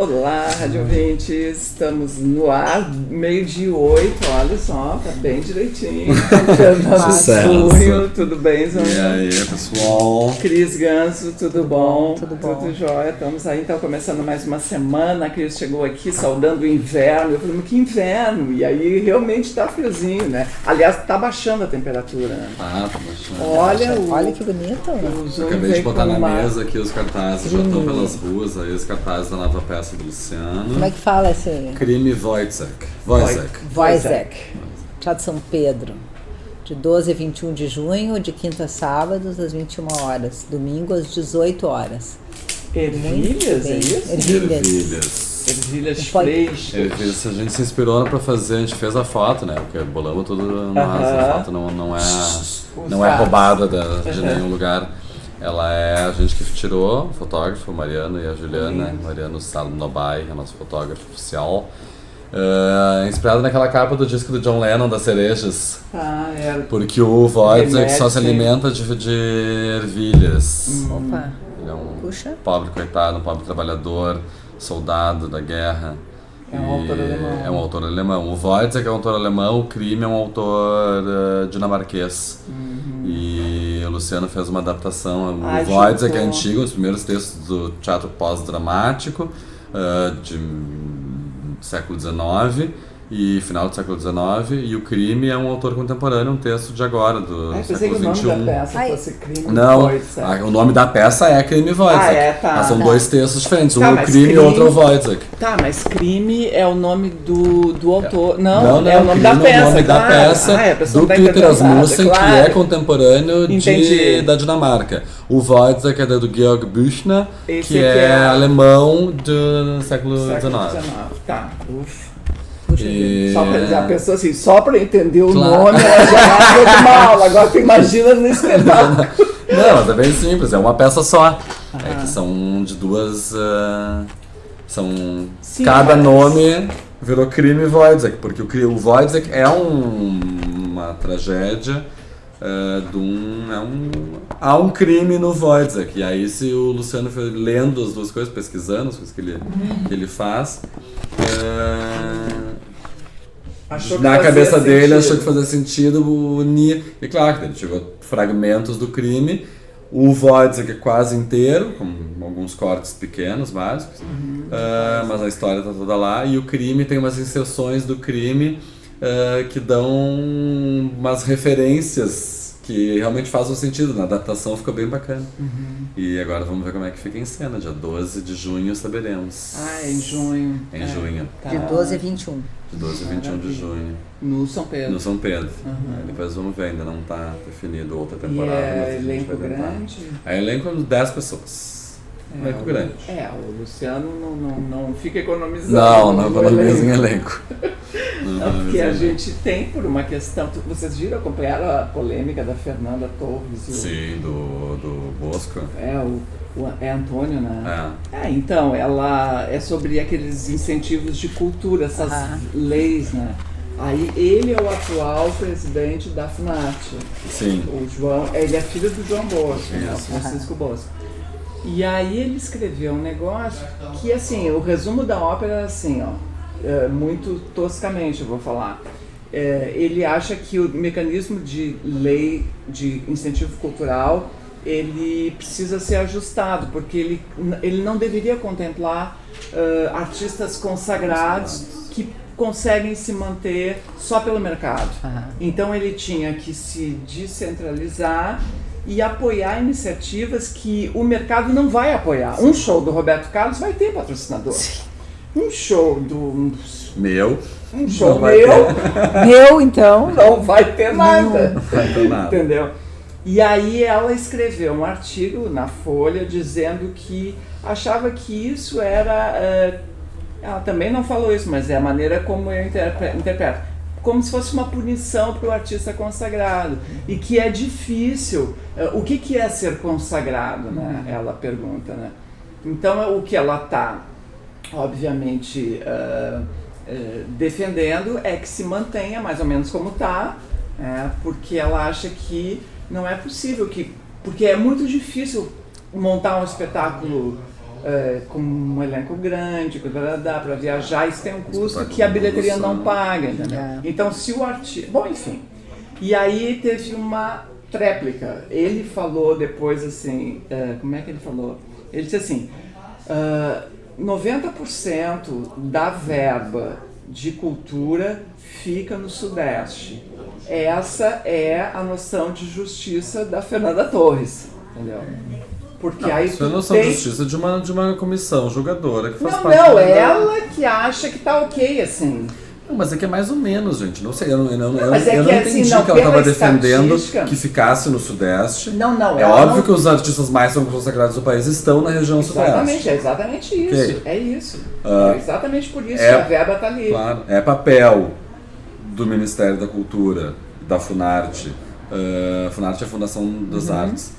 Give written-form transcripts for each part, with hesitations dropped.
Olá, Rádio Ouvintes, estamos no ar, 12:08, olha só, tá bem direitinho. Fernando, tudo bem, Zona? E aí, pessoal? Cris Ganso, tudo bom? Tudo bom. Tudo jóia, estamos aí, então, começando mais uma semana. A Cris chegou aqui saudando o inverno, eu falei, mas que inverno? E aí, realmente tá friozinho, né? Aliás, tá baixando a temperatura, né? Ah, tá baixando. Olha que bonito. Eu acabei de botar na mesa aqui os cartazes, já estão pelas ruas, aí os cartazes da nova peça do Luciano. Como é que fala esse? Crime Wojciech. Wojciech. Teatro de São Pedro. De 12 a 21 de junho, de quinta a sábados, às 21 horas. Domingo, às 18 horas. Ervilhas, é isso? Ervilhas freixas. Ervilhas, a gente se inspirou pra fazer, a gente fez a foto, né? Porque bolamos tudo nós, a foto não é roubada de nenhum lugar. Ela é a gente que tirou, o fotógrafo, o Mariano e a Juliana. Mariano Salnobai, é o nosso fotógrafo oficial. Inspirado naquela capa do disco do John Lennon, das cerejas. Porque o Wojciech só se alimenta de ervilhas. Opa. Ele é um pobre coitado, um pobre trabalhador, soldado da guerra. É um autor alemão. É um autor alemão. O Wojciech é um autor alemão, o Crime é um autor dinamarquês. E o Luciano fez uma adaptação. O Wojciech é antigo, os primeiros textos do teatro pós-dramático de século XIX e final do século XIX, e o Crime é um autor contemporâneo, um texto de agora, do século XXI. O nome da peça fosse Crime Não, o nome da peça é Crime Wojciech. Tá. Mas são dois textos diferentes, um é o Crime e outro é o Wojciech. Tá, mas Crime é o nome do autor. Não, é o nome da peça. É o nome da peça do Peter Asmussen, que é contemporâneo da Dinamarca. O Wojciech é do Georg Büchner, que é alemão do século XIX. Tá, ufa. Só pra dizer, a pessoa assim, só pra entender o nome, ela já vai de uma aula. Agora tu imagina no espetáculo. Não, mas é bem simples, é uma peça só. É que são de duas. Cada nome virou Crime Wojciech, porque o Wojciech é uma tragédia. Há um crime no Wojciech. E aí, se o Luciano foi lendo as duas coisas, pesquisando as coisas que ele faz. Na cabeça dele achou que fazia sentido unir. E claro que ele tirou fragmentos do Crime. O Wojciech é quase inteiro, com alguns cortes pequenos, básicos, mas a história está toda lá. E o Crime tem umas inserções do Crime que dão umas referências que realmente fazem sentido. Na adaptação ficou bem bacana. E agora vamos ver como é que fica em cena. Dia 12 de junho saberemos. Em junho. Em junho. Tá. De 12 a 21. De 12 a 21 de junho. No São Pedro. No São Pedro. Depois vamos ver, ainda não está definido outra temporada. E mas elenco grande? É elenco de 10 pessoas. Elenco grande. O Luciano não fica economizando. Não economiza em elenco. Porque a gente tem, por uma questão. Vocês viram, acompanharam a polêmica da Fernanda Torres? Sim, do Bosco. É Antônio, né? Então, ela é sobre aqueles incentivos de cultura, essas leis, né? Aí ele é o atual presidente da FNAT. Sim. O João, ele é filho do João Bosco, né? O Francisco Bosco. E aí ele escreveu um negócio que, assim, o resumo da ópera é assim, muito toscamente eu vou falar. Ele acha que o mecanismo de lei de incentivo cultural ele precisa ser ajustado, porque ele não deveria contemplar artistas consagrados que conseguem se manter só pelo mercado. Então ele tinha que se descentralizar e apoiar iniciativas que o mercado não vai apoiar. Um show do Roberto Carlos vai ter patrocinador. Um show do... Um show então... Não vai ter nada. Não vai ter nada. Entendeu? E aí ela escreveu um artigo na Folha dizendo que achava que isso era... ela também não falou isso, mas é a maneira como eu interpreto. Como se fosse uma punição para o artista consagrado. E que é difícil. O que é ser consagrado, né? Ela pergunta, né? Então, o que ela está, obviamente, defendendo é que se mantenha mais ou menos como está, porque ela acha que não é possível, porque é muito difícil montar um espetáculo com um elenco grande, para viajar, isso tem um custo que a bilheteria não paga, entendeu? Então, se o artista... Bom, enfim. E aí teve uma tréplica. Ele falou depois assim... como é que ele falou? Ele disse assim... 90% da verba de cultura fica no Sudeste. Essa é a noção de justiça da Fernanda Torres, entendeu? Porque aí isso é a noção de justiça de uma comissão julgadora que faz parte ela que acha que tá ok, assim. Não, mas é que é mais ou menos, gente. Não sei, eu não entendi assim, que ela estava defendendo que ficasse no Sudeste. Não. É óbvio que os artistas mais consagrados do país estão na região Sudeste. É exatamente isso. Okay. É isso. É exatamente por isso que a verba está ali. Claro, é papel do Ministério da Cultura, da Funarte. A Funarte é a Fundação das Artes,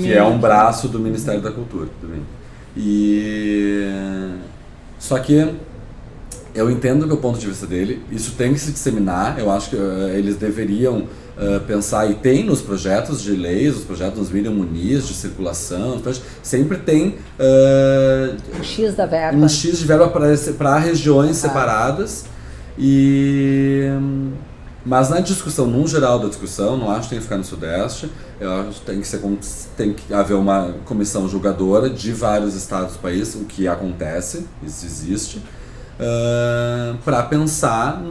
que é um braço do Ministério da Cultura. Só que eu entendo que o ponto de vista dele, isso tem que se disseminar. Eu acho que eles deveriam pensar, e tem nos projetos de leis, os projetos dos Miriam Muniz, de circulação, sempre tem um X da verba. Um X de verba para regiões separadas. Mas na discussão, no geral da discussão, não acho que tem que ficar no Sudeste. Eu acho que tem que haver uma comissão julgadora de vários estados do país, o que acontece, isso existe. Para pensar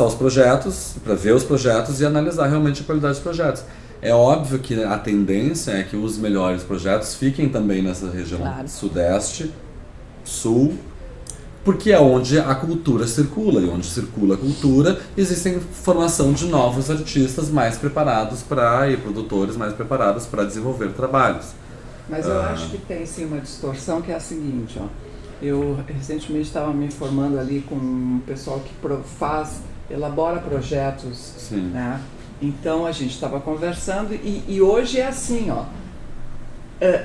os projetos, para ver os projetos e analisar realmente a qualidade dos projetos. É óbvio que a tendência é que os melhores projetos fiquem também nessa região Sudeste, Sul, porque é onde a cultura circula, e onde circula a cultura, existe formação de novos artistas mais preparados e produtores mais preparados para desenvolver trabalhos. Mas eu acho que tem sim uma distorção que é a seguinte, ó. Eu recentemente estava me informando ali com um pessoal que elabora projetos, né? Então a gente estava conversando e hoje é assim, ó.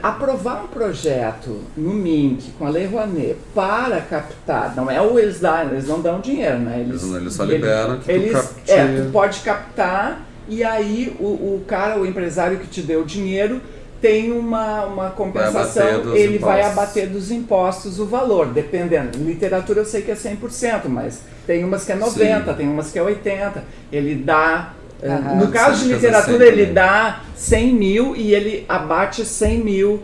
Aprovar um projeto no MINC com a Lei Rouanet para captar, eles não dão dinheiro, né? Eles só liberam que tu capte... tu pode captar e aí o empresário que te deu o dinheiro tem uma compensação, ele vai abater dos impostos o valor, dependendo. Em literatura eu sei que é 100%, mas tem umas que é 90%, tem umas que é 80%. Ele dá... no caso de literatura, ele dá 100 mil e ele abate 100 mil.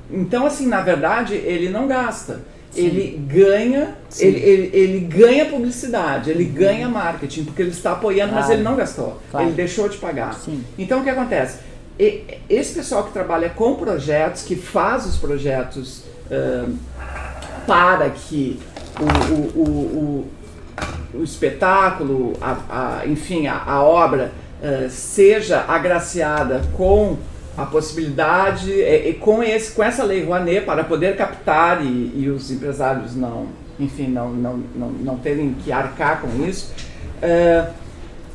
Então, assim, na verdade, ele não gasta. Sim. Ele ganha, ele ganha publicidade, ele ganha marketing, porque ele está apoiando, mas ele não gastou. Ele deixou de pagar. Sim. Então, o que acontece? Esse pessoal que trabalha com projetos, que faz os projetos para que o espetáculo, enfim, a obra seja agraciada com a possibilidade, com essa lei Rouanet, para poder captar e os empresários não terem que arcar com isso.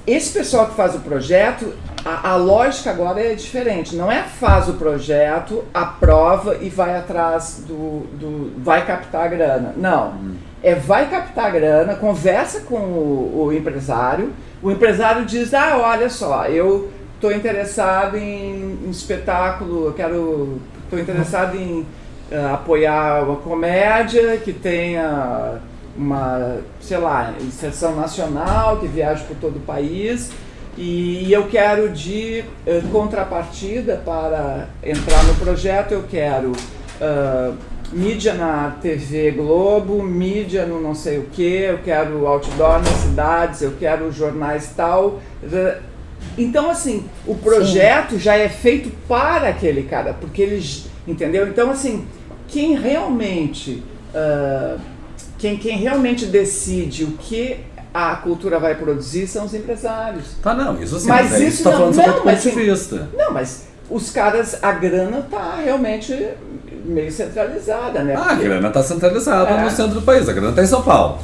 Esse pessoal que faz o projeto, a lógica agora é diferente. Não faz o projeto, aprova e vai atrás vai captar a grana. Não. Vai captar a grana, conversa com o empresário empresário diz, olha só, eu estou interessado em espetáculo, estou interessado em apoiar uma comédia que tenha uma, sei lá, inserção nacional, que viaje por todo o país, e eu quero de contrapartida para entrar no projeto, eu quero mídia na TV Globo, mídia no não sei o que, eu quero outdoor nas cidades, eu quero jornais tal. Então, assim, o projeto já é feito para aquele cara, porque ele, entendeu? Então, assim, quem realmente decide o que a cultura vai produzir são os empresários. Não, isso sim, mas isso está falando sobre o ponto de vista. Não, mas os caras, a grana está realmente meio centralizada, né? A grana está centralizada no centro do país, a grana está em São Paulo.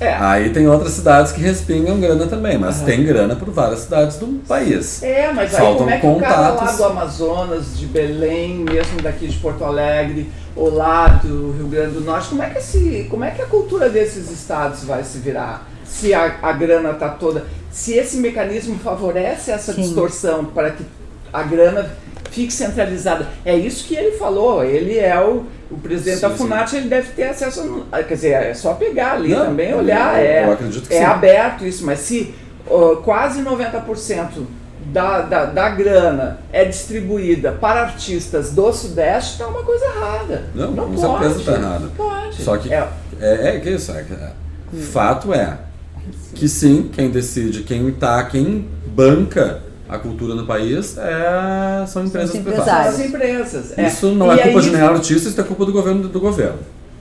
Aí tem outras cidades que respingam grana também, mas tem grana por várias cidades do país. Mas aí como é que o cara lá do Amazonas, de Belém, mesmo daqui de Porto Alegre, ou lá do Rio Grande do Norte, como é que a cultura desses estados vai se virar? Se a grana está toda... Se esse mecanismo favorece essa distorção para que a grana fique centralizada. É isso que ele falou, ele é o presidente da Funarte, ele deve ter acesso, quer dizer, é só pegar ali também, olhar, eu acredito que sim. Aberto isso, mas se quase 90% da grana é distribuída para artistas do Sudeste, está uma coisa errada. Não com certeza está errado. Pode. Só que que isso, fato é que sim, quem decide, quem banca a cultura no país são empresas privadas. São as empresas. Isso não é culpa de nenhum artista, isso é culpa do governo.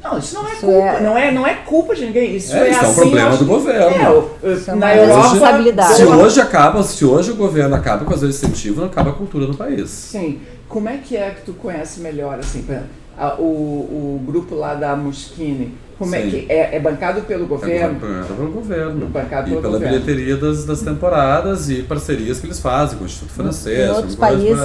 Não, isso não é culpa, não é culpa de ninguém. Isso é um problema do governo. Na Europa, se hoje o governo acaba com as incentivos, não acaba a cultura no país. Sim. Como é que tu conhece melhor, assim, o grupo lá da Mushkini? Como é que é bancado pelo governo? Bancado pelo governo. Bancado pela governo. bilheteria das temporadas e parcerias que eles fazem com o Instituto Francês. Em outros países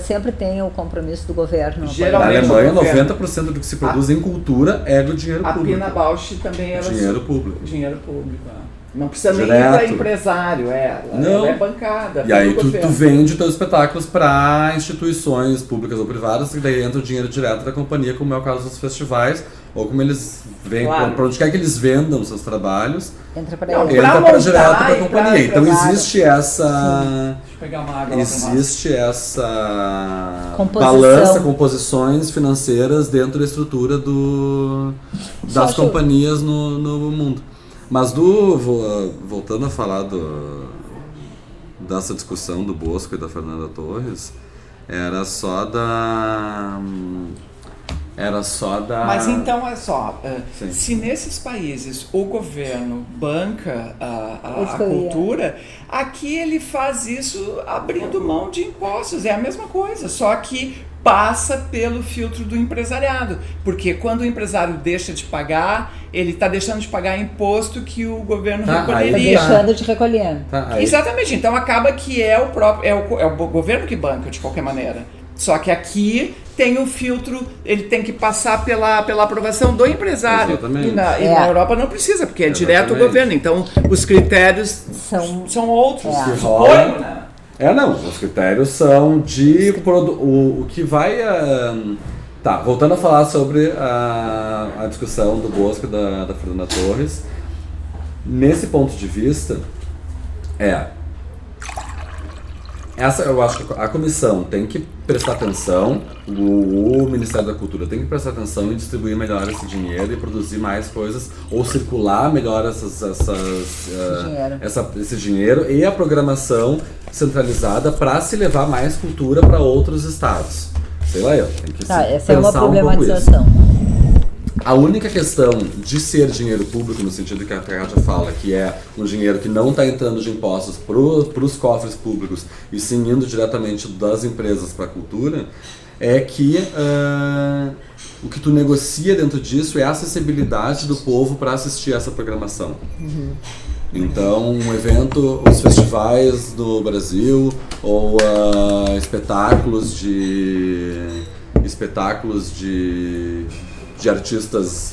sempre tem o compromisso do governo. Na Alemanha, 90% do que se produz em cultura é do dinheiro público. A Pina Bausch também era dinheiro público. Dinheiro público. Não precisa nem ir para empresário, ela é bancada. E aí tu vende teus espetáculos para instituições públicas ou privadas, e daí entra o dinheiro direto da companhia, como é o caso dos festivais, ou como eles vêm, para onde quer que eles vendam seus trabalhos, entra para direto para a companhia. Então existe essa balança, composições financeiras dentro da estrutura das companhias no mundo. Mas voltando a falar dessa discussão do Bosco e da Fernanda Torres, era só da... Mas então, olha só, se nesses países o governo banca a cultura, aqui ele faz isso abrindo mão de impostos, é a mesma coisa, só que passa pelo filtro do empresariado, porque quando o empresário deixa de pagar, ele está deixando de pagar imposto que o governo recolheria. Está deixando de recolher. Exatamente, então acaba que é o governo que banca de qualquer maneira. Só que aqui tem um filtro, ele tem que passar pela aprovação do empresário. Exatamente. E na Europa não precisa, porque é direto o governo. Então os critérios são outros. Os critérios são de o que vai... voltando a falar sobre a discussão do Bosco e da Fernanda Torres, nesse ponto de vista, eu acho que a comissão tem que prestar atenção, o Ministério da Cultura tem que prestar atenção e distribuir melhor esse dinheiro e produzir mais coisas, ou circular melhor esse dinheiro e a programação centralizada para se levar mais cultura para outros estados. Sei lá, tem que essa é uma problematização. A única questão de ser dinheiro público, no sentido que a Kátia fala, que é um dinheiro que não está entrando de impostos para os cofres públicos e sim indo diretamente das empresas para a cultura, é que o que tu negocia dentro disso é a acessibilidade do povo para assistir essa programação. Então, um evento, os festivais do Brasil, ou espetáculos de artistas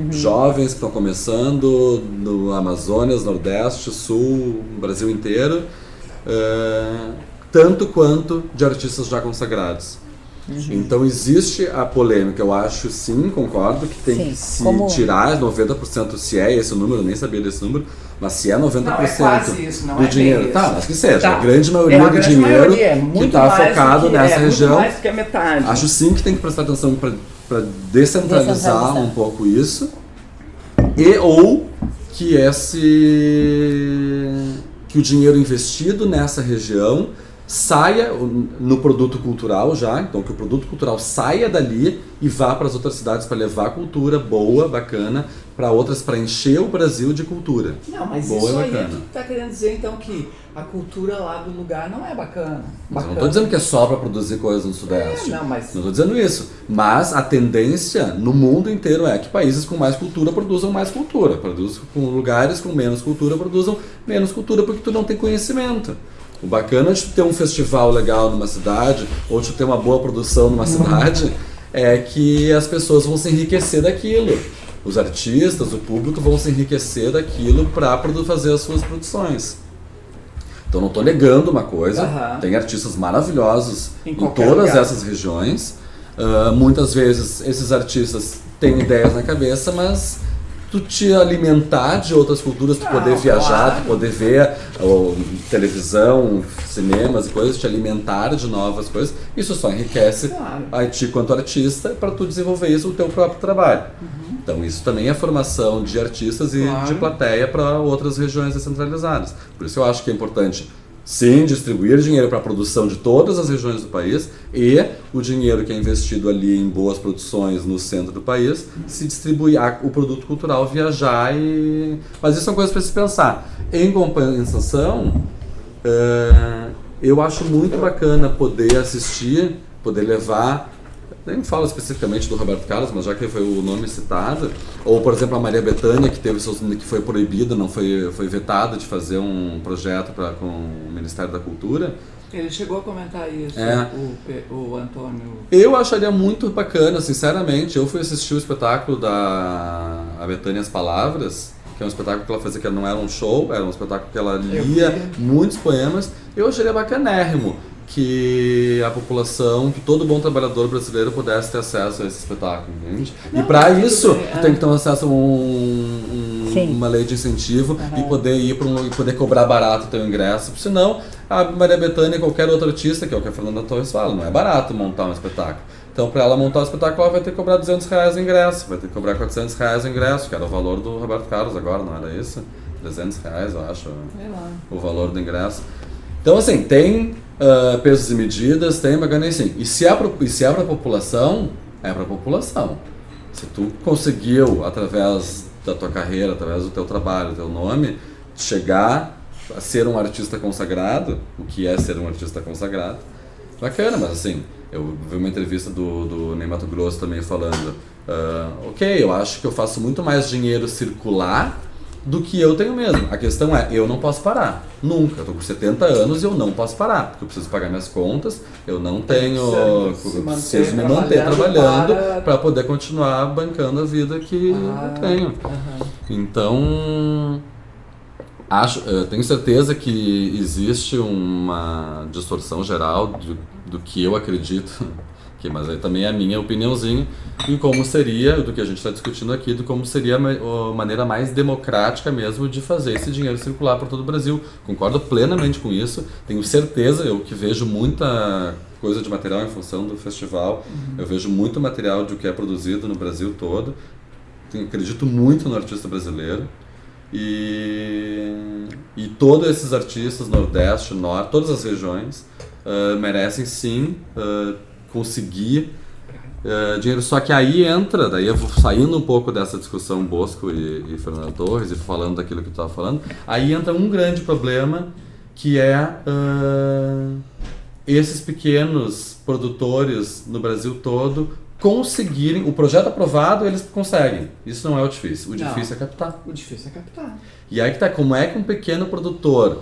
jovens que estão começando no Amazonas, Nordeste, Sul, Brasil inteiro, tanto quanto de artistas já consagrados. Então existe a polêmica, eu acho, sim, concordo, que tem que se tirar 90%, se é esse o número, eu nem sabia desse número, mas se é 90% do dinheiro, acho que seja, a grande maioria do dinheiro que está focado nessa região, mais que a metade. Acho sim que tem que prestar atenção para descentralizar um pouco isso, ou que o dinheiro investido nessa região saia no produto cultural então que o produto cultural saia dali e vá para as outras cidades para levar cultura boa, bacana, para outras, para encher o Brasil de cultura. Não, mas boa isso aí tu tá querendo dizer então que a cultura lá do lugar não é bacana. Mas eu não estou dizendo que é só para produzir coisas no Sudeste. Não estou dizendo isso. Mas a tendência no mundo inteiro é que países com mais cultura produzam mais cultura. Lugares com menos cultura produzam menos cultura porque tu não tem conhecimento. O bacana de ter um festival legal numa cidade, ou de ter uma boa produção numa cidade, é que as pessoas vão se enriquecer daquilo. Os artistas, o público vão se enriquecer daquilo para fazer as suas produções. Então não tô negando uma coisa, Aham. tem artistas maravilhosos Em em qualquer todas lugar. essas regiões. Muitas vezes esses artistas têm ideias na cabeça, mas tu te alimentar de outras culturas, tu poder viajar, claro. tu poder ver televisão, cinemas e coisas, te alimentar de novas coisas, isso só enriquece Claro. a ti quanto artista para tu desenvolver isso o teu próprio trabalho. Então isso também é formação de artistas e Claro. de plateia para outras regiões descentralizadas. Por isso eu acho que é importante, sim, distribuir dinheiro para a produção de todas as regiões do país e o dinheiro que é investido ali em boas produções no centro do país se distribuir, o produto cultural viajar e... Mas isso são coisas para se pensar. Em compensação, eu acho muito bacana poder assistir, poder levar... Nem falo especificamente do Roberto Carlos, mas já que foi o nome citado, ou por exemplo a Maria Bethânia, que foi proibida, não foi vetada de fazer um projeto com o Ministério da Cultura. Ele chegou a comentar isso, o Antônio. Eu acharia muito bacana, sinceramente. Eu fui assistir o espetáculo da Bethânia As Palavras, que é um espetáculo que ela fazia, que não era um show, era um espetáculo que ela lia muitos poemas. Eu acharia bacanérrimo que a população, que todo bom trabalhador brasileiro pudesse ter acesso a esse espetáculo, entende? E para isso, tu tem que ter um acesso a uma lei de incentivo e poder ir e poder cobrar barato o teu ingresso. Senão, a Maria Bethânia e qualquer outro artista, que é o que a Fernanda Torres fala, não é barato montar um espetáculo. Então, para ela montar o espetáculo, ela vai ter que cobrar R$200 o ingresso, vai ter que cobrar R$400 o ingresso, que era o valor do Roberto Carlos agora, não era isso? R$300, eu acho, o valor do ingresso. Então, assim, tem pesos e medidas, tem bacana assim. E se é para a população, é para a população. Se tu conseguiu, através da tua carreira, através do teu trabalho, do teu nome, chegar a ser um artista consagrado, o que é ser um artista consagrado, bacana, mas assim, eu vi uma entrevista do Ney Matogrosso também falando, ok, eu acho que eu faço muito mais dinheiro circular do que eu tenho mesmo. A questão é, eu não posso parar. Nunca. Eu tô com 70 anos e eu não posso parar. Porque eu preciso pagar minhas contas, eu não tenho... Eu preciso me manter trabalhando para poder continuar bancando a vida que eu tenho. Então, tenho certeza que existe uma distorção geral do que eu acredito, mas aí também é a minha opiniãozinha, e como seria, do que a gente está discutindo aqui, de como seria a maneira mais democrática mesmo de fazer esse dinheiro circular por todo o Brasil. Concordo plenamente com isso, tenho certeza, eu que vejo muita coisa de material em função do festival, eu vejo muito material de o que é produzido no Brasil todo, acredito muito no artista brasileiro, e todos esses artistas, Nordeste, Norte, todas as regiões, merecem sim conseguir dinheiro. Só que aí entra, daí eu vou saindo um pouco dessa discussão Bosco e Fernando Torres e falando daquilo que tu estava falando, aí entra um grande problema que é esses pequenos produtores no Brasil todo conseguirem, o projeto aprovado eles conseguem, isso não é o difícil, difícil é captar. O difícil é captar. E aí que tá, como é que um pequeno produtor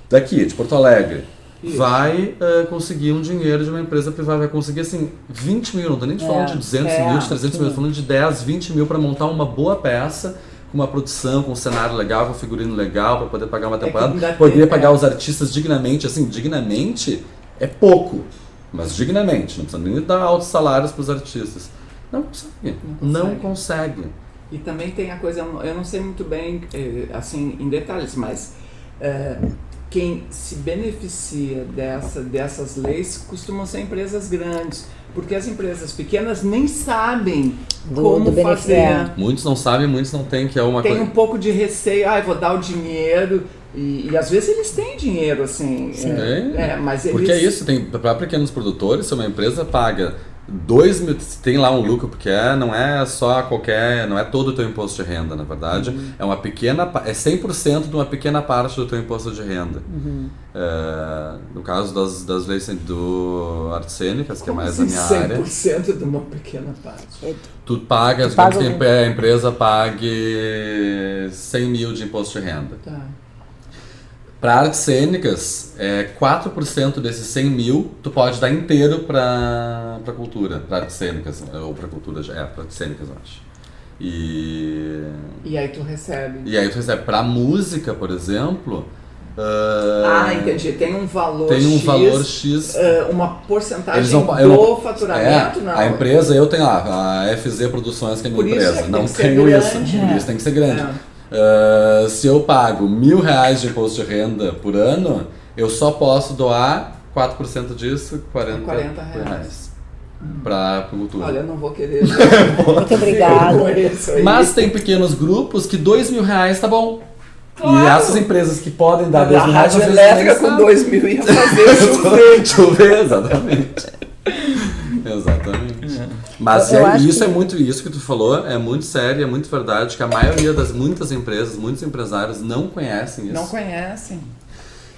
daqui, de Porto Alegre, vai conseguir um dinheiro de uma empresa privada, vai conseguir assim 20 mil, não tô nem falando de 200 mil, de 300 mil, tô falando de 10, 20 mil para montar uma boa peça, com uma produção, com um cenário legal, com um figurino legal, para poder pagar uma temporada, poderia pagar os artistas dignamente, assim, dignamente é pouco, mas dignamente, não precisa nem dar altos salários para os artistas. Não consegue. E também tem a coisa, eu não sei muito bem, assim, em detalhes, mas quem se beneficia dessas leis costumam ser empresas grandes, porque as empresas pequenas nem sabem como fazer. Muitos não sabem, muitos não têm, que é uma coisa... Tem um pouco de receio, vou dar o dinheiro, e às vezes eles têm dinheiro, assim. Mas eles... Porque é isso, para pequenos produtores, se uma empresa paga 2 mil, tem lá um lucro, porque não é só não é todo o teu imposto de renda, na verdade, é uma pequena, é 100% de uma pequena parte do teu imposto de renda. No caso das leis do artes cênicas, que é mais a minha área. 100% de uma pequena parte. Tu paga, digamos que a empresa pague 100 mil de imposto de renda. Tá. Para artes cênicas, 4% desses 100 mil tu pode dar inteiro para cultura, para artes cênicas, ou para cultura, para artes cênicas, eu acho. E aí tu recebe. Para música, por exemplo, Entendi. Tem um valor X. Uma porcentagem do faturamento, não. A empresa, eu tenho lá, a FZ Produções, que é a minha empresa. Não tenho isso. Por isso tem que ser grande. Se eu pago R$1.000 de imposto de renda por ano, eu só posso doar 4% disso, R$40 para cultura. Olha, eu não vou querer. Muito obrigada. Mas tem pequenos grupos que R$2.000 tá bom. Claro. E essas empresas que podem dar R$2.000... A rádio elétrica com 2.000 ia fazer chover, exatamente. Exatamente. Mas isso que tu falou é muito sério, é muito verdade, que a maioria das muitas empresas, muitos empresários não conhecem isso. Não conhecem.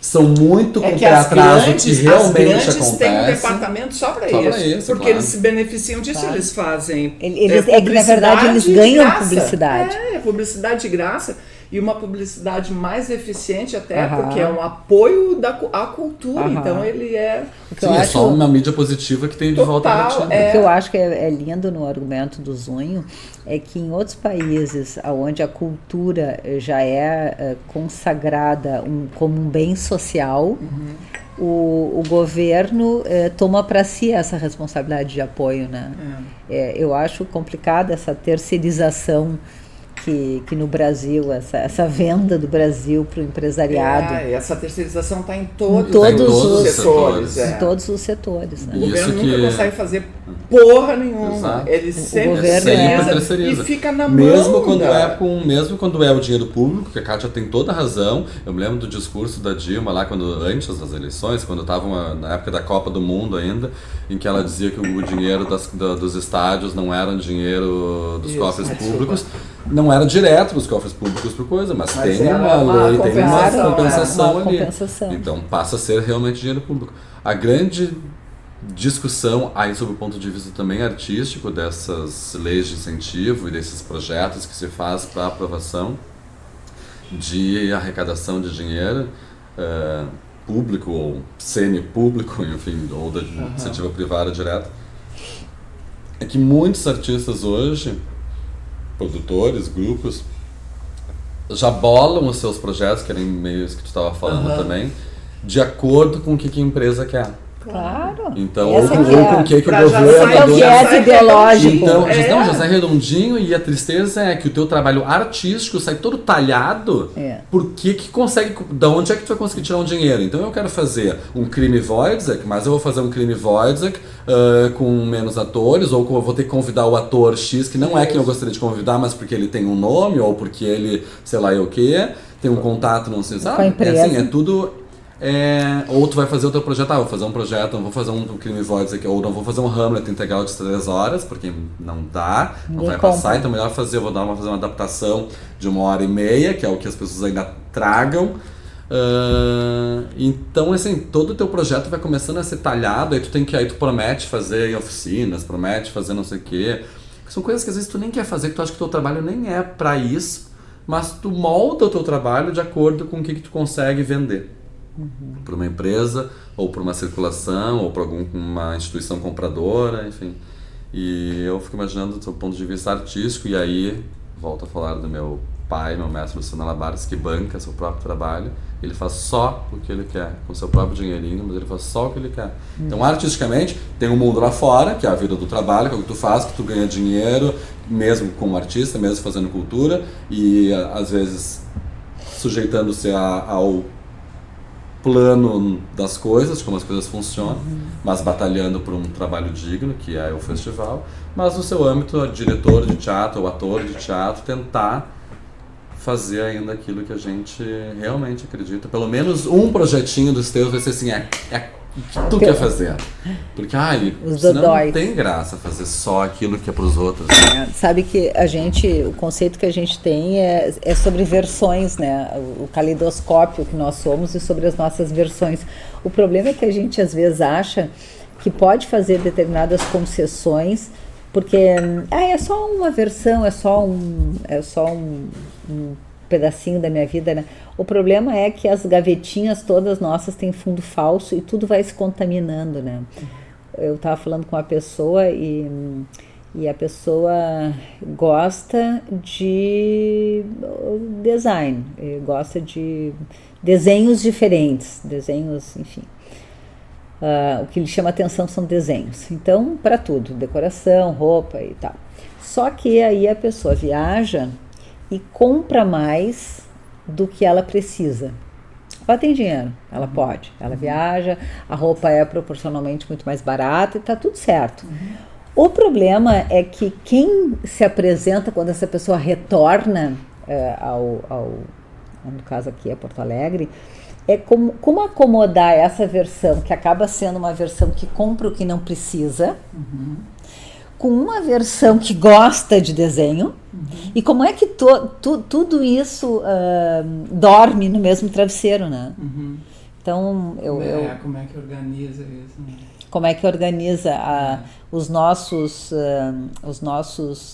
São muito com o pé atrás do que realmente acontece. Eles têm um departamento só para isso. Porque eles se beneficiam disso, eles fazem. É que na verdade eles ganham publicidade. Publicidade de graça. E uma publicidade mais eficiente até, porque é um apoio à cultura. Então ele é... é só uma mídia positiva que tem de volta para ti. O que eu acho que é lindo no argumento do Zunho é que em outros países onde a cultura já é consagrada como um bem social, o governo toma para si essa responsabilidade de apoio, né? Eu acho complicada essa terceirização que no Brasil, essa venda do Brasil para o empresariado. Essa terceirização está em todos os setores. Em todos os setores. Né? O governo nunca consegue fazer porra nenhuma. Exato. Ele sempre terceiriza. E fica na mesmo mão. Mesmo quando é o dinheiro público, que a Kátia tem toda a razão. Eu me lembro do discurso da Dilma lá, antes das eleições, quando estava na época da Copa do Mundo ainda, em que ela dizia que o dinheiro dos estádios não era dinheiro dos cofres públicos. Não era direto dos cofres públicos por coisa, mas tem uma lei, tem uma compensação ali. Então passa a ser realmente dinheiro público. A grande discussão aí sobre o ponto de vista também artístico dessas leis de incentivo e desses projetos que se faz para aprovação de arrecadação de dinheiro público ou semi-público, enfim, ou da iniciativa privada direta, é que muitos artistas hoje, produtores, grupos, já bolam os seus projetos, que eram meios que tu estava falando também, de acordo com o que a empresa quer. Claro. Então, ou com o que o governo... ideológico. Então, já sai redondinho, e a tristeza é que o teu trabalho artístico sai todo talhado. Por que consegue... Da onde é que tu vai conseguir tirar um dinheiro? Então, eu quero fazer um Crime Wojciech, mas eu vou fazer um Crime Wojciech com menos atores, ou eu vou ter que convidar o ator X, que não é quem eu gostaria de convidar, mas porque ele tem um nome, ou porque ele, sei lá, o quê, tem um contato, não sei, sabe? É tudo... ou tu vai fazer o teu projeto, vou fazer um projeto, não vou fazer um Crime Wojciech, ou não vou fazer um Hamlet integral de 3 horas, porque não dá, não vai passar, então é melhor fazer uma adaptação de 1h30, que é o que as pessoas ainda tragam. Então, assim, todo o teu projeto vai começando a ser talhado, aí tu promete fazer em oficinas, promete fazer não sei o quê. São coisas que às vezes tu nem quer fazer, que tu acha que o teu trabalho nem é pra isso, mas tu molda o teu trabalho de acordo com o que tu consegue vender. Para uma empresa, ou para uma circulação, ou para alguma instituição compradora, enfim. E eu fico imaginando do ponto de vista artístico, e aí volto a falar do meu pai, meu mestre Luciano Alabares, que banca seu próprio trabalho. Ele faz só o que ele quer, com seu próprio dinheirinho, mas ele faz só o que ele quer. Então, artisticamente, tem um mundo lá fora, que é a vida do trabalho, que é o que tu faz, que tu ganha dinheiro, mesmo como artista, mesmo fazendo cultura, e às vezes sujeitando-se ao plano das coisas, como as coisas funcionam, mas batalhando por um trabalho digno, que é o festival, mas no seu âmbito, diretor de teatro ou ator de teatro, tentar fazer ainda aquilo que a gente realmente acredita. Pelo menos um projetinho dos teus vai ser assim, o que tu quer fazer. Porque, senão não tem graça fazer só aquilo que é pros outros. Sabe que o conceito que a gente tem é sobre versões, né? O caleidoscópio que nós somos e sobre as nossas versões. O problema é que a gente às vezes acha que pode fazer determinadas concessões porque é só uma versão, é só um pedacinho da minha vida, né? O problema é que as gavetinhas todas nossas têm fundo falso e tudo vai se contaminando, né? Eu estava falando com uma pessoa e E a pessoa gosta de design, gosta de desenhos diferentes, desenhos, enfim. O que lhe chama atenção são desenhos. Então, para tudo, decoração, roupa e tal. Só que aí a pessoa viaja e compra mais do que ela precisa. Ela tem dinheiro, ela pode, ela viaja, a roupa é proporcionalmente muito mais barata e tá tudo certo. O problema é que quem se apresenta quando essa pessoa retorna no caso aqui é Porto Alegre, é como acomodar essa versão, que acaba sendo uma versão que compra o que não precisa, com uma versão que gosta de desenho, e como é que tudo isso dorme no mesmo travesseiro, né? Então, como é que organiza isso, né? Como é que organiza os nossos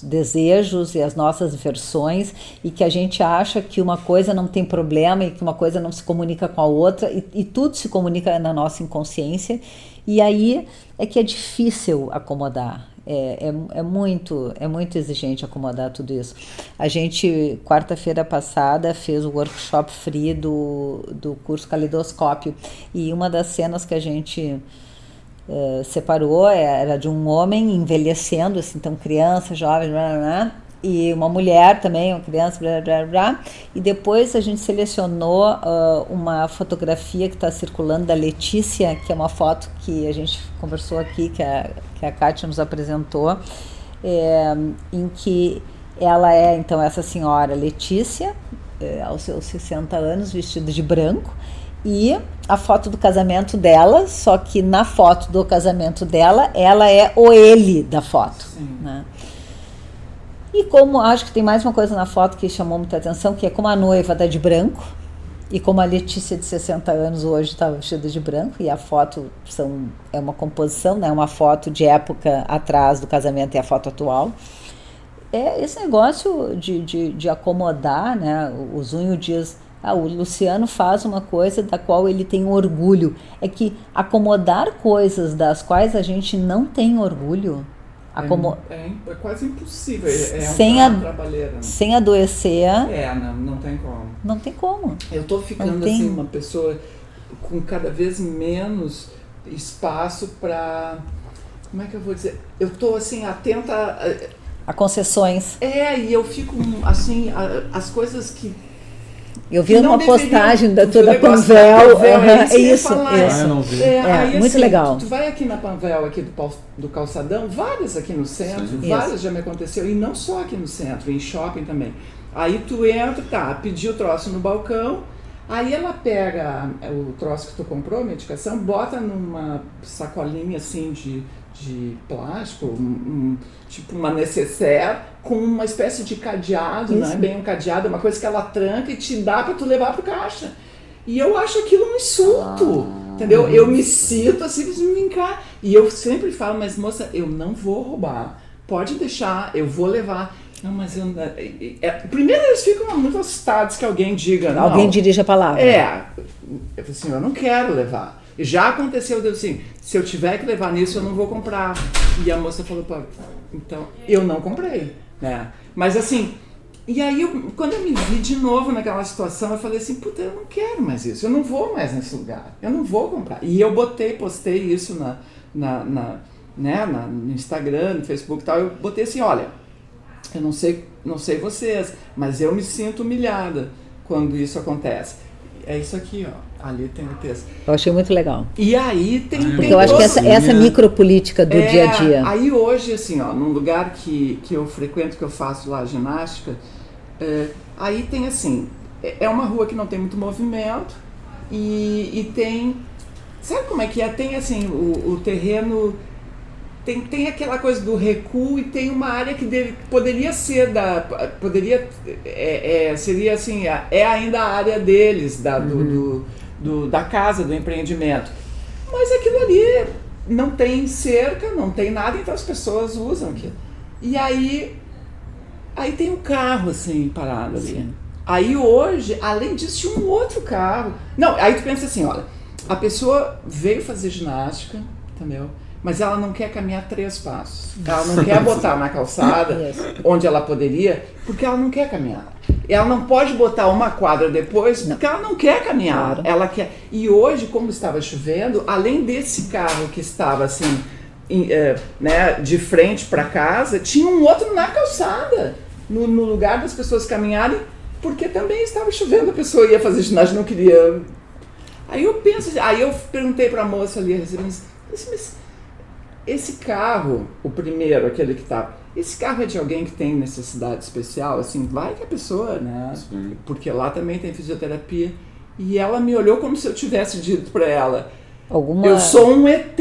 desejos e as nossas versões, e que a gente acha que uma coisa não tem problema e que uma coisa não se comunica com a outra, e tudo se comunica na nossa inconsciência, e aí é que é difícil acomodar. É muito exigente acomodar tudo isso. A gente, quarta-feira passada, fez o workshop free do curso Caleidoscópio, e uma das cenas que a gente separou era de um homem envelhecendo, assim, então criança, jovem, blá, blá, blá, e uma mulher também, uma criança, blá, blá, blá, e depois a gente selecionou uma fotografia que está circulando da Letícia, que é uma foto que a gente conversou aqui, que a Kátia nos apresentou, em que ela é, então, essa senhora Letícia, aos seus 60 anos, vestida de branco, e a foto do casamento dela, só que na foto do casamento dela, ela é o ele da foto, né? E como acho que tem mais uma coisa na foto que chamou muita atenção, que é como a noiva está de branco, e como a Letícia de 60 anos hoje está vestida de branco, e a foto é uma composição, né? Uma foto de época atrás do casamento e a foto atual. Esse negócio de acomodar, né? O Zunho diz... o Luciano faz uma coisa da qual ele tem orgulho. É que acomodar coisas das quais a gente não tem orgulho... É quase impossível. Uma trabalheira. Sem adoecer... Não tem como. Não tem como. Eu tô ficando assim, uma pessoa com cada vez menos espaço para... Como é que eu vou dizer? Eu tô assim, atenta... A concessões. E eu fico assim, as coisas que... Eu vi uma postagem da Panvel, é isso. Muito legal. Tu vai aqui na Panvel, aqui do Calçadão, várias aqui no centro, várias já me aconteceu, e não só aqui no centro, em shopping também. Aí tu entra, pediu o troço no balcão, aí ela pega o troço que tu comprou, a medicação, bota numa sacolinha assim de plástico, tipo uma necessaire, com uma espécie de cadeado, não é bem um cadeado, é uma coisa que ela tranca e te dá para tu levar pro caixa. E eu acho aquilo um insulto, entendeu? Eu me sinto assim, vem cá. E eu sempre falo, mas moça, eu não vou roubar, pode deixar, eu vou levar. Não, mas eu... primeiro eles ficam muito assustados que alguém diga... Não, alguém dirige a palavra. Eu falo assim, eu não quero levar. Já aconteceu, eu assim, se eu tiver que levar nisso, eu não vou comprar. E a moça falou, então, eu não comprei, né? Mas assim, e aí, quando eu me vi de novo naquela situação, eu falei assim, puta, eu não quero mais isso, eu não vou mais nesse lugar, eu não vou comprar. E eu postei isso no Instagram, no Facebook e tal, eu botei assim, olha, eu não sei vocês, mas eu me sinto humilhada quando isso acontece. É isso aqui, ó. Ali tem o texto. Eu achei muito legal. E aí tem... Porque eu acho que essa micropolítica do dia a dia. Aí hoje, assim, ó, num lugar que eu frequento, que eu faço lá ginástica, aí tem assim, é uma rua que não tem muito movimento e tem... Sabe como é que é? Tem assim, o terreno... Tem aquela coisa do recuo e tem uma área que poderia ser seria assim, ainda a área deles, da casa, do empreendimento. Mas aquilo ali não tem cerca, não tem nada, então as pessoas usam aquilo. E aí tem um carro assim, parado ali. Sim. Aí hoje, além disso, tinha um outro carro. Não, aí tu pensa assim, olha, a pessoa veio fazer ginástica, entendeu? mas ela não quer caminhar 3 passos. Ela não quer botar na calçada, onde ela poderia, porque ela não quer caminhar. Ela não pode botar uma quadra depois, porque ela não quer caminhar. Claro. Ela quer. E hoje, como estava chovendo, além desse carro que estava assim, né, de frente para casa, tinha um outro na calçada, no lugar das pessoas caminharem, porque também estava chovendo, a pessoa ia fazer ginásio, não queria. Aí eu perguntei para a moça ali, mas esse carro, o primeiro, aquele que estava, esse carro é de alguém que tem necessidade especial? Assim, vai que a pessoa, né? Sim. Porque lá também tem fisioterapia. E ela me olhou como se eu tivesse dito para ela, eu sou um ET,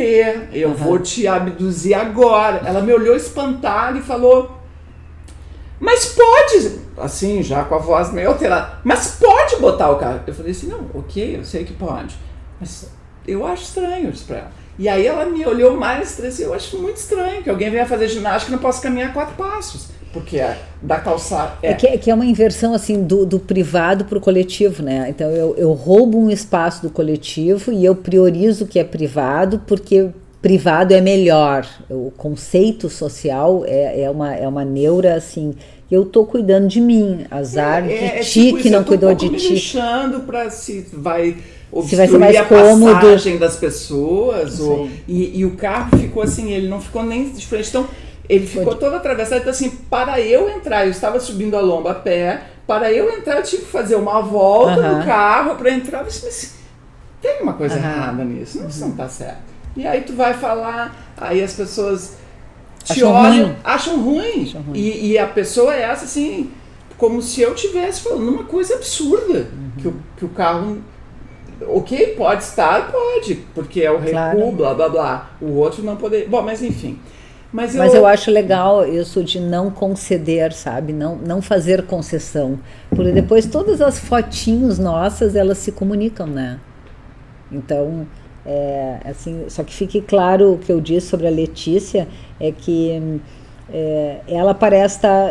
eu vou te abduzir agora. Ela me olhou espantada e falou, mas pode, assim, já com a voz meio alterada, mas pode botar o carro. Eu falei assim, não, ok, eu sei que pode, mas eu acho estranho isso pra ela. E aí ela me olhou mais, assim, eu acho muito estranho que alguém venha fazer ginástica e não possa caminhar 4 passos, porque da calçada... Que é uma inversão, assim, do privado para o coletivo, né? Então eu roubo um espaço do coletivo e eu priorizo o que é privado, porque privado é melhor. O conceito social é uma neura, assim, eu tô cuidando de mim, azar de ti tipo que não cuidou de ti. Eu tô me lixando para se vai obstruir a passagem das pessoas, e o carro ficou assim, ele não ficou nem de frente, então ele ficou todo atravessado, então assim, para eu entrar, eu estava subindo a lomba a pé, para eu entrar eu tive que fazer uma volta no carro para entrar, mas tem uma coisa errada nisso, isso não está certo. E aí tu vai falar, aí as pessoas te olham, acham ruim. E a pessoa é essa assim, como se eu estivesse falando uma coisa absurda, que o carro, ok, pode estar, pode, porque é o recuo, blá blá blá, o outro não poderia, bom, mas enfim. Mas eu acho legal isso de não conceder, sabe, não fazer concessão, porque depois todas as fotinhos nossas, elas se comunicam, né, então... assim, só que fique claro o que eu disse sobre a Letícia é que ela parece estar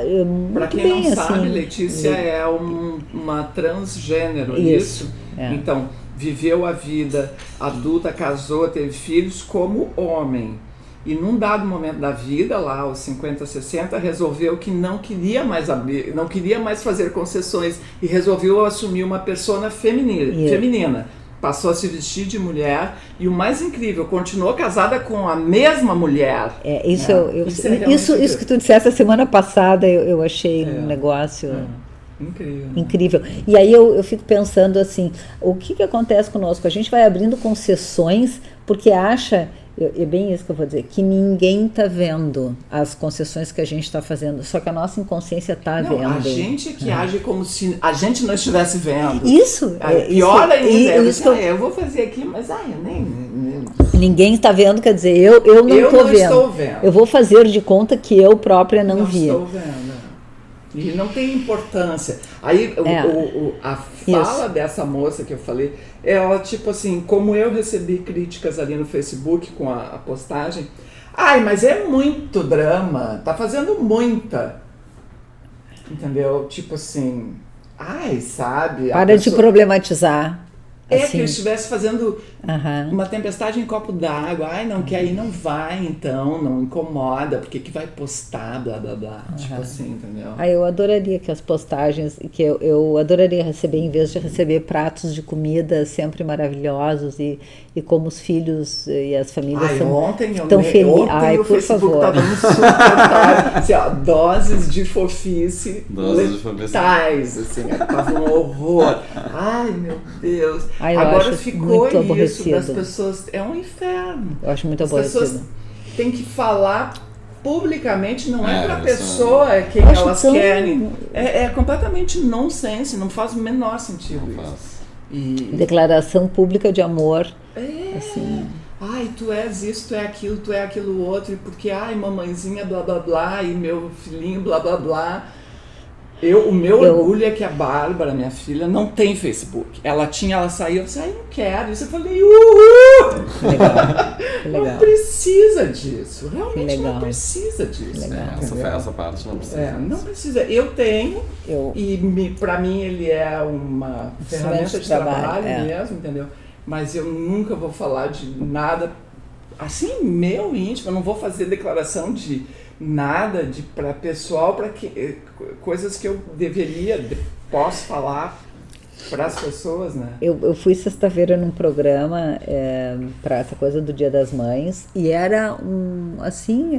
para quem bem, não sabe, assim, Letícia é uma transgênero, isso? Então, viveu a vida adulta, casou, teve filhos como homem. E num dado momento da vida, lá aos 50, 60, resolveu que não queria mais abrir, não queria mais fazer concessões e resolveu assumir uma persona feminina. Passou a se vestir de mulher e o mais incrível, continuou casada com a mesma mulher. Isso que tu disseste a semana passada, eu achei um negócio incrível. E aí eu fico pensando assim, o que acontece conosco? A gente vai abrindo concessões porque acha, é bem isso que eu vou dizer, que ninguém está vendo as concessões que a gente está fazendo, só que a nossa inconsciência está vendo. A gente que age como se a gente não estivesse vendo. Isso. Pior ainda, eu vou fazer aqui, mas eu nem... Ninguém está vendo, quer dizer, eu não estou vendo. Eu vou fazer de conta que eu própria não vi. Não estou vendo. E não tem importância. Aí a fala dessa moça que eu falei, ela tipo assim, como eu recebi críticas ali no Facebook com a postagem, mas é muito drama, tá fazendo muita. Entendeu? Tipo assim, sabe? Para de problematizar. Que eu estivesse fazendo uma tempestade em copo d'água. Não quer ir, não vai, então, não incomoda, porque que vai postar, blá, blá, blá. Tipo assim, entendeu? Eu adoraria que as postagens, que eu adoraria receber, em vez de receber pratos de comida sempre maravilhosos e como os filhos e as famílias estão felizes. Ontem o por Facebook favor. Tava no super assim, doses de fofice letais, assim, tava um horror. Ai, meu Deus. Agora ficou isso das pessoas, é um inferno. Eu acho muito aborrecido. As pessoas têm que falar publicamente, não é pra pessoa quem elas querem. É completamente nonsense, não faz o menor sentido isso. Declaração pública de amor. Assim. Tu és isso, tu é aquilo outro, e porque, mamãezinha, blá blá blá, e meu filhinho, blá blá blá. O meu orgulho é que a Bárbara, minha filha, não tem Facebook. Ela saiu, eu disse, não quero. Isso eu falei, uhul! Legal. Não precisa disso. Realmente não precisa disso. Essa parte não precisa. Não precisa. Eu tenho, e pra mim ele é uma ferramenta de trabalho mesmo, entendeu? Mas eu nunca vou falar de nada assim, meu íntimo, eu não vou fazer declaração de nada para pessoal, para que coisas que eu posso falar para as pessoas, né? Eu fui sexta-feira num programa para essa coisa do Dia das Mães e era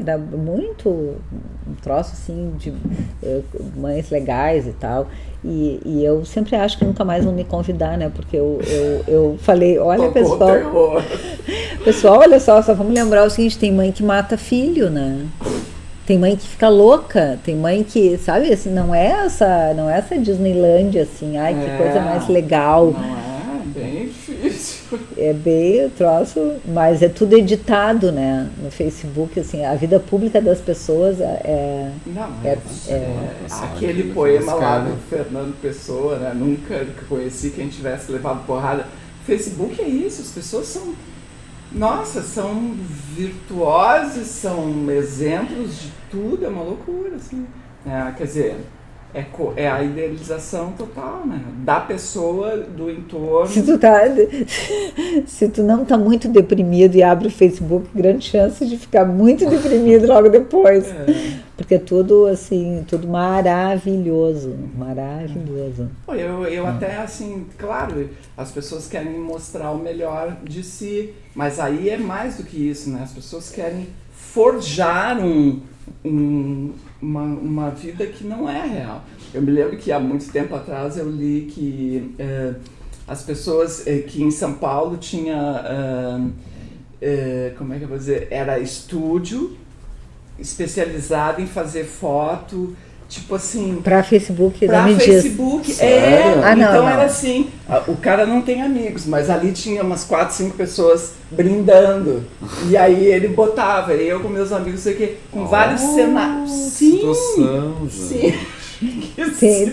era muito um troço assim de mães legais e tal. E eu sempre acho que nunca mais vão me convidar, né? Porque eu falei, olha pessoal, olha só vamos lembrar o seguinte, tem mãe que mata filho, né? Tem mãe que fica louca, tem mãe que, sabe, assim, não é essa Disneylândia, assim, ai, que coisa mais legal. Não é, bem difícil. É bem troço, mas é tudo editado, né, no Facebook, assim, a vida pública das pessoas aquele poema lá do Fernando Pessoa, né, nunca conheci quem tivesse levado porrada. Facebook é isso, as pessoas são virtuosos, são exemplos de tudo, é uma loucura, assim. Quer dizer, é a idealização total, né? Da pessoa, do entorno. Se tu não tá muito deprimido e abre o Facebook, grande chance de ficar muito deprimido logo depois. Porque é tudo, assim, tudo maravilhoso. Eu até, assim, claro, as pessoas querem mostrar o melhor de si, mas aí é mais do que isso, né? As pessoas querem forjar uma vida que não é real. Eu me lembro que há muito tempo atrás eu li que as pessoas que em São Paulo tinha, como é que eu vou dizer, era estúdio especializado em fazer foto, tipo assim... Pra Facebook, pra não Facebook, diz. Então era assim, o cara não tem amigos, mas ali tinha umas 4, 5 pessoas brindando, e aí ele botava, eu com meus amigos, sei que, com vários cenários. Sim, situação, sim.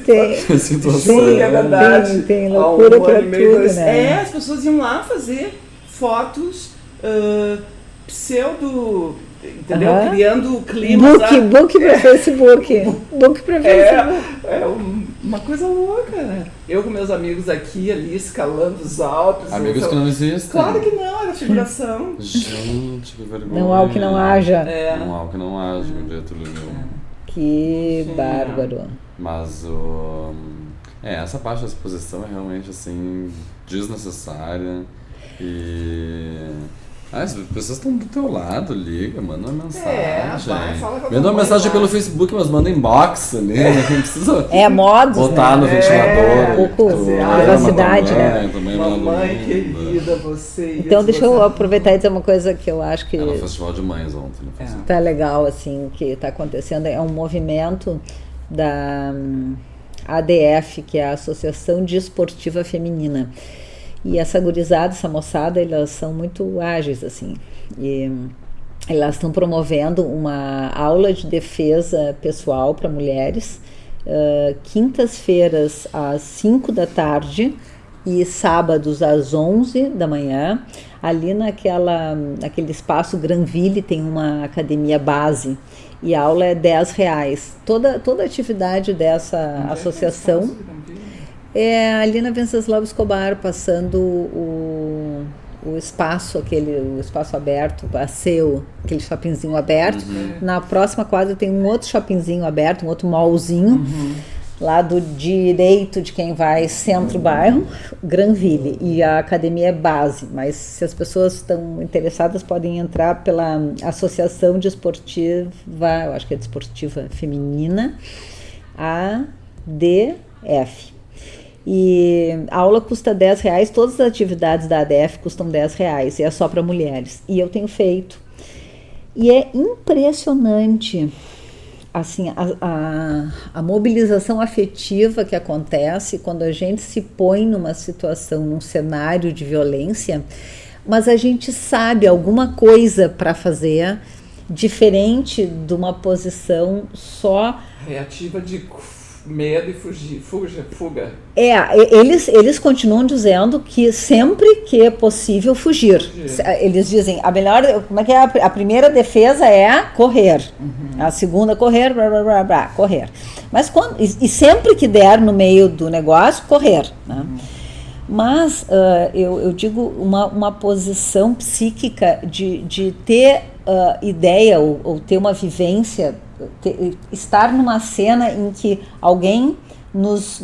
Tem situação. Sim, é verdade. Tem loucura pra tudo, né? As pessoas iam lá fazer fotos pseudo... Entendeu? Criando clima. Book pra Facebook. Book pra Facebook. É uma coisa louca, né? Eu com meus amigos aqui, ali, escalando os Alpes. Amigos que não existem. Claro que não, era figuração. Gente, que vergonha. Não há o que não haja. Não há o que não haja, meu jeito legal. Que bárbaro. Mas essa parte da exposição é realmente, assim, desnecessária. As pessoas estão do teu lado, liga, manda uma mensagem. Manda uma mensagem pelo Facebook, mas manda inbox ali, não precisa modos, botar no ventilador. Privacidade, né? Mamãe querida, você. Então deixa eu aproveitar e dizer uma coisa que eu acho que... Era no Festival de Mães ontem. Tá legal, assim, que tá acontecendo. É um movimento da ADF, que é a Associação Desportiva Feminina. E essa gurizada, essa moçada, elas são muito ágeis, assim. E elas estão promovendo uma aula de defesa pessoal para mulheres, quintas-feiras às 5 da tarde e sábados às 11 da manhã. Ali naquele espaço Granville tem uma academia base e a aula é R$10. Toda atividade dessa associação... É ali na Venceslau Escobar, passando o espaço, o espaço aberto, aquele shoppingzinho aberto. Na próxima quadra tem um outro shoppingzinho aberto, um outro mallzinho, lá do direito de quem vai centro-bairro, Granville. E a academia é base, mas se as pessoas estão interessadas, podem entrar pela Associação Desportiva, eu acho que é Desportiva Feminina, ADF. E a aula custa R$10, todas as atividades da ADF custam R$10 e é só para mulheres. E eu tenho feito. E é impressionante assim, a mobilização afetiva que acontece quando a gente se põe numa situação, num cenário de violência, mas a gente sabe alguma coisa para fazer diferente de uma posição só reativa de medo e fuga. Eles continuam dizendo que sempre que é possível fugir. Eles dizem, a melhor, como é que é? A primeira defesa é correr. A segunda, correr, correr. Mas sempre que der no meio do negócio, correr, né? Mas eu digo uma posição psíquica de ter ideia ou ter uma vivência, estar numa cena em que alguém nos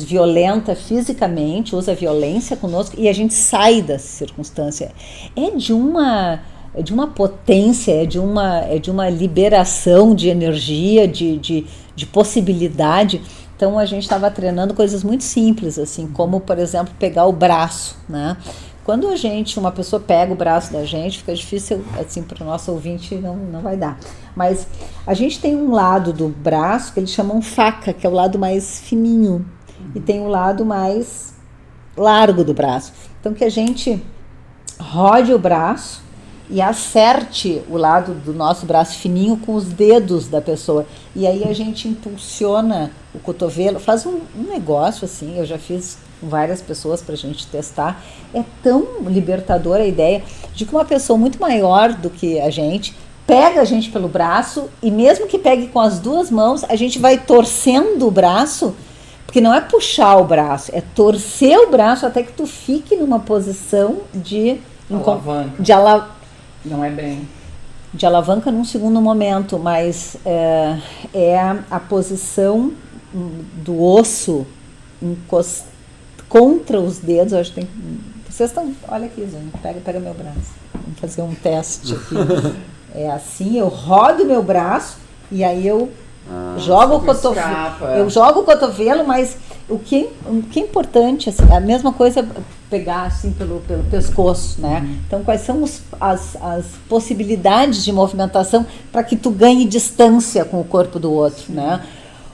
violenta fisicamente, usa violência conosco e a gente sai dessa circunstância. É de uma potência, é de uma liberação de energia, de possibilidade. Então a gente estava treinando coisas muito simples, assim, como, por exemplo, pegar o braço, né? Quando uma pessoa pega o braço da gente, fica difícil, assim, para o nosso ouvinte não vai dar. Mas a gente tem um lado do braço que eles chamam faca, que é o lado mais fininho, e tem o lado mais largo do braço. Então que a gente rode o braço e acerte o lado do nosso braço fininho com os dedos da pessoa. E aí a gente impulsiona o cotovelo, faz um negócio assim, eu já fiz com várias pessoas pra gente testar. É tão libertadora a ideia de que uma pessoa muito maior do que a gente pega a gente pelo braço e mesmo que pegue com as duas mãos, a gente vai torcendo o braço, porque não é puxar o braço, é torcer o braço até que tu fique numa posição de alavanca. Não é bem. De alavanca num segundo momento, mas é a posição do osso contra os dedos. Eu acho que tem. Vocês estão. Olha aqui, gente. Pega meu braço. Vamos fazer um teste aqui. É assim, eu rodo meu braço e aí eu jogo o cotovelo. Eu jogo o cotovelo, mas o que é importante, assim, a mesma coisa pegar assim pelo pescoço, né? Então, quais são as possibilidades de movimentação para que tu ganhe distância com o corpo do outro, né?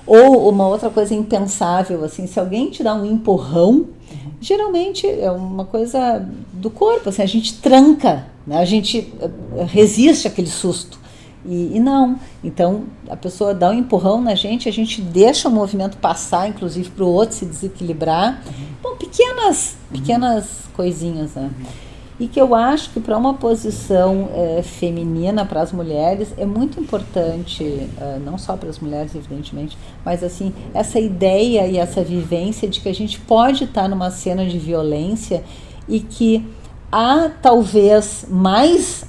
Ou uma outra coisa impensável, assim, se alguém te dá um empurrão, geralmente é uma coisa do corpo, assim, a gente tranca, né? A gente resiste àquele susto. E não, então a pessoa dá um empurrão na gente, a gente deixa o movimento passar, inclusive para o outro se desequilibrar. Bom, pequenas coisinhas, né? E que eu acho que para uma posição feminina, para as mulheres, é muito importante, não só para as mulheres, evidentemente, mas assim, essa ideia e essa vivência de que a gente pode estar numa cena de violência e que há talvez mais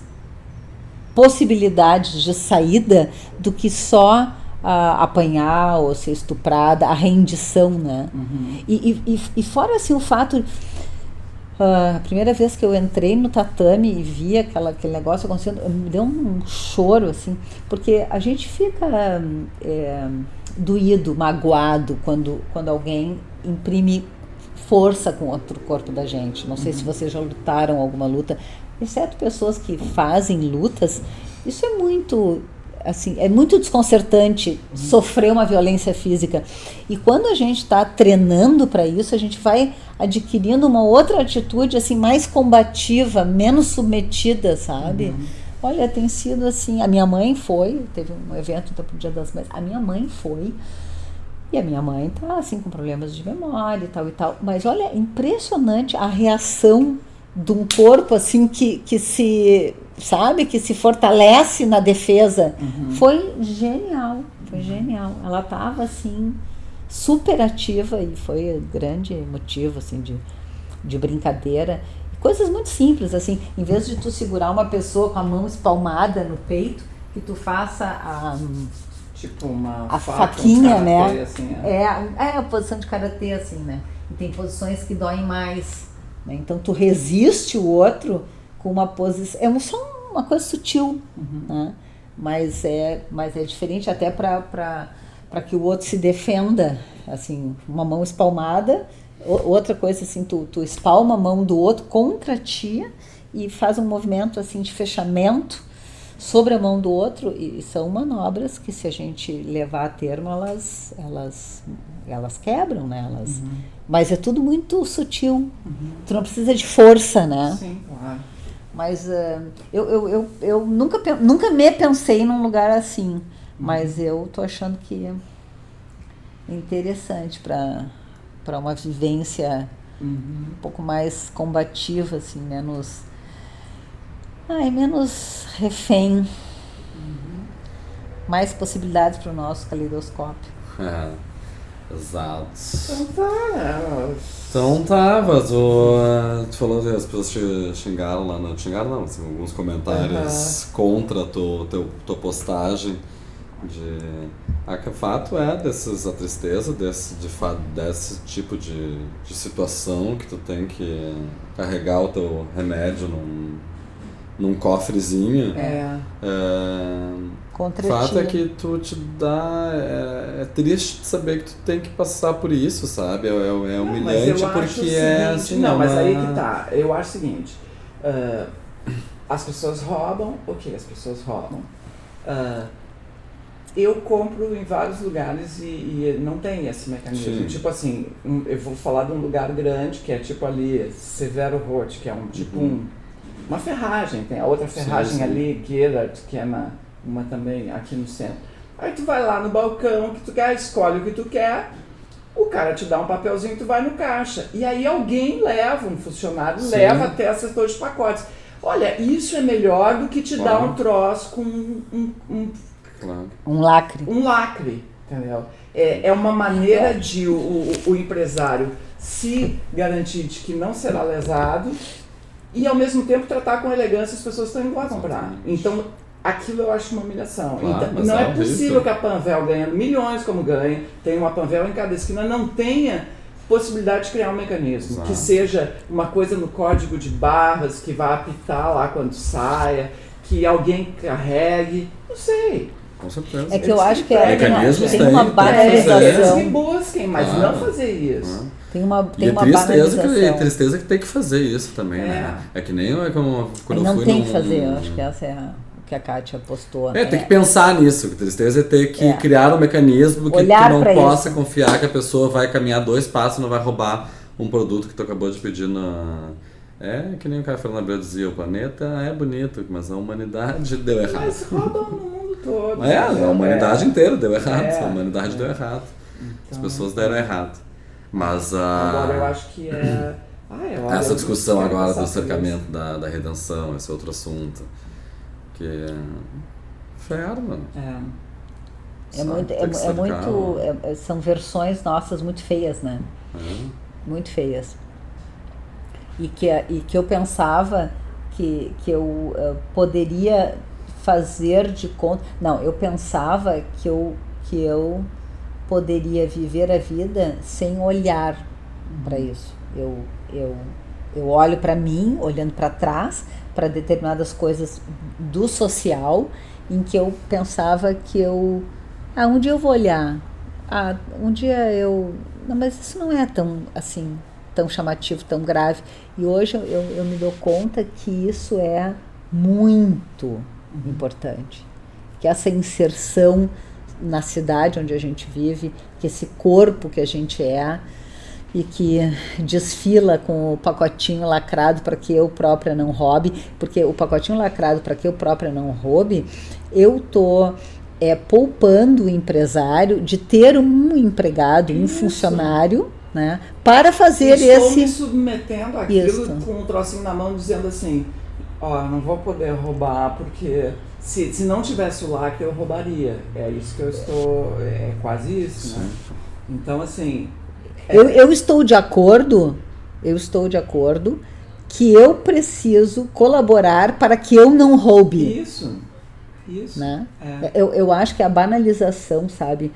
possibilidades de saída do que só apanhar ou ser estuprada, a rendição, né? E fora assim o fato, a primeira vez que eu entrei no tatame e vi aquele negócio acontecendo, me deu um choro, assim, porque a gente fica doído, magoado quando alguém imprime força com outro corpo da gente. Não sei se vocês já lutaram alguma luta, exceto pessoas que fazem lutas. Isso é muito, assim, é muito desconcertante sofrer uma violência física. E quando a gente está treinando para isso, a gente vai adquirindo uma outra atitude, assim, mais combativa, menos submetida, sabe? Olha, tem sido assim. A minha mãe teve um evento pro Dia das Mães, a minha mãe foi. E a minha mãe tá assim com problemas de memória e tal. Mas olha, impressionante a reação de um corpo assim que se, sabe, que se fortalece na defesa. Foi genial. Ela tava assim super ativa e foi grande motivo assim de brincadeira. Coisas muito simples, assim, em vez de tu segurar uma pessoa com a mão espalmada no peito, que tu faça tipo uma faquinha, um né? karatê, assim, é a posição de karatê, assim, né? E tem posições que doem mais, né? Então tu resiste o outro com uma posição, é só uma coisa sutil, né? Mas é diferente até para que o outro se defenda, assim, uma mão espalmada, outra coisa assim, tu espalma a mão do outro contra ti e faz um movimento assim de fechamento sobre a mão do outro, e são manobras que, se a gente levar a termo, elas quebram, né? Mas é tudo muito sutil. Tu não precisa de força, né? Sim, claro. Mas eu nunca me pensei num lugar assim, mas eu tô achando que é interessante para uma vivência um pouco mais combativa, assim, menos refém, mais possibilidades para o nosso caleidoscópio. Exato. Então tá, né? Então tá, mas tu falou que as pessoas te xingaram lá, não xingaram não, assim, alguns comentários contra a tua postagem. Que o fato é a tristeza desse tipo de situação que tu tem que carregar o teu remédio num cofrezinho. O fato é que tu te dá. É triste saber que tu tem que passar por isso, sabe? É humilhante porque é assim. Não, mas aí que tá. Eu acho o seguinte: as pessoas roubam, ok, as pessoas roubam. Eu compro em vários lugares e não tem esse mecanismo. Sim. Tipo assim, eu vou falar de um lugar grande que é tipo ali, Severo Roth, que é uma ferragem. Tem a outra ferragem ali, Gerard, que é uma também aqui no centro. Aí tu vai lá no balcão que tu quer, escolhe o que tu quer, o cara te dá um papelzinho e tu vai no caixa. E aí alguém leva, um funcionário leva até essas dois pacotes. Olha, isso é melhor do que te dar um troço com um lacre. Um lacre, entendeu? É uma maneira de o empresário se garantir de que não será lesado e ao mesmo tempo tratar com elegância as pessoas que estão indo lá comprar. Então, aquilo eu acho uma humilhação. Então, não é possível que a Panvel, ganhando milhões como ganha, tenha uma Panvel em cada esquina, não tenha possibilidade de criar um mecanismo. Que seja uma coisa no código de barras, que vá apitar lá quando saia, que alguém carregue, não sei. Com certeza. É que eu acho que tem uma banalização. Que busquem, mas não fazer isso. Tem uma banalização. Tristeza que tem que fazer isso também, né? É que nem quando não tem que fazer, eu acho que essa é o que a Kátia postou. Tem que pensar nisso. Que tristeza é ter que criar um mecanismo que tu não possa confiar que a pessoa vai caminhar 2 passos e não vai roubar um produto que tu acabou de pedir É que nem o cara Fernando Abreu dizia, o planeta é bonito, mas a humanidade deu errado. Mas roubam no mundo todo. A humanidade inteira deu errado. A humanidade deu errado. Então, as pessoas deram errado. Mas agora eu acho que essa discussão agora do cercamento da redenção, esse outro assunto. Que é ferro, são versões nossas muito feias, né? Muito feias. E que eu pensava que eu poderia fazer de conta... Não, eu pensava que eu poderia viver a vida sem olhar para isso. Eu olho para mim, olhando para trás, para determinadas coisas do social, em que eu pensava que um dia eu vou olhar, um dia eu... Não, mas isso não é tão chamativo, tão grave. E hoje eu me dou conta que isso é muito importante. Que essa inserção na cidade onde a gente vive, que esse corpo que a gente e que desfila com o pacotinho lacrado para que eu própria não roube, porque o pacotinho lacrado para que eu própria não roube, eu tô poupando o empresário de ter um empregado, um funcionário, né, para fazer Estou me submetendo àquilo com um trocinho na mão dizendo assim, não vou poder roubar porque se não tivesse o lacre eu roubaria. É isso que eu estou, é quase isso, né? Então assim... Eu estou de acordo que eu preciso colaborar para que eu não roube. Isso. Né? Eu acho que a banalização, sabe?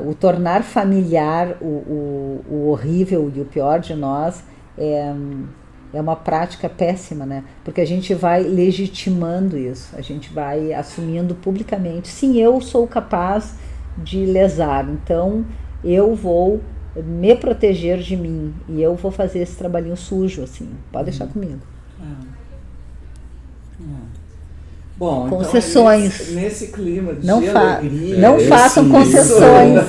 O tornar familiar o horrível e o pior de nós é uma prática péssima, né? Porque a gente vai legitimando isso, a gente vai assumindo publicamente. Sim, eu sou capaz de lesar, então eu vou me proteger de mim e eu vou fazer esse trabalhinho sujo, assim. Pode deixar comigo. Bom, concessões. Então nesse clima de não alegria... Não façam concessões.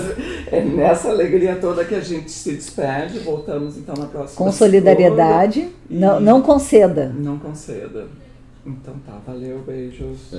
É nessa alegria toda que a gente se despede. Voltamos então na próxima. Com solidariedade. Não conceda. Não conceda. Então tá, valeu, beijos.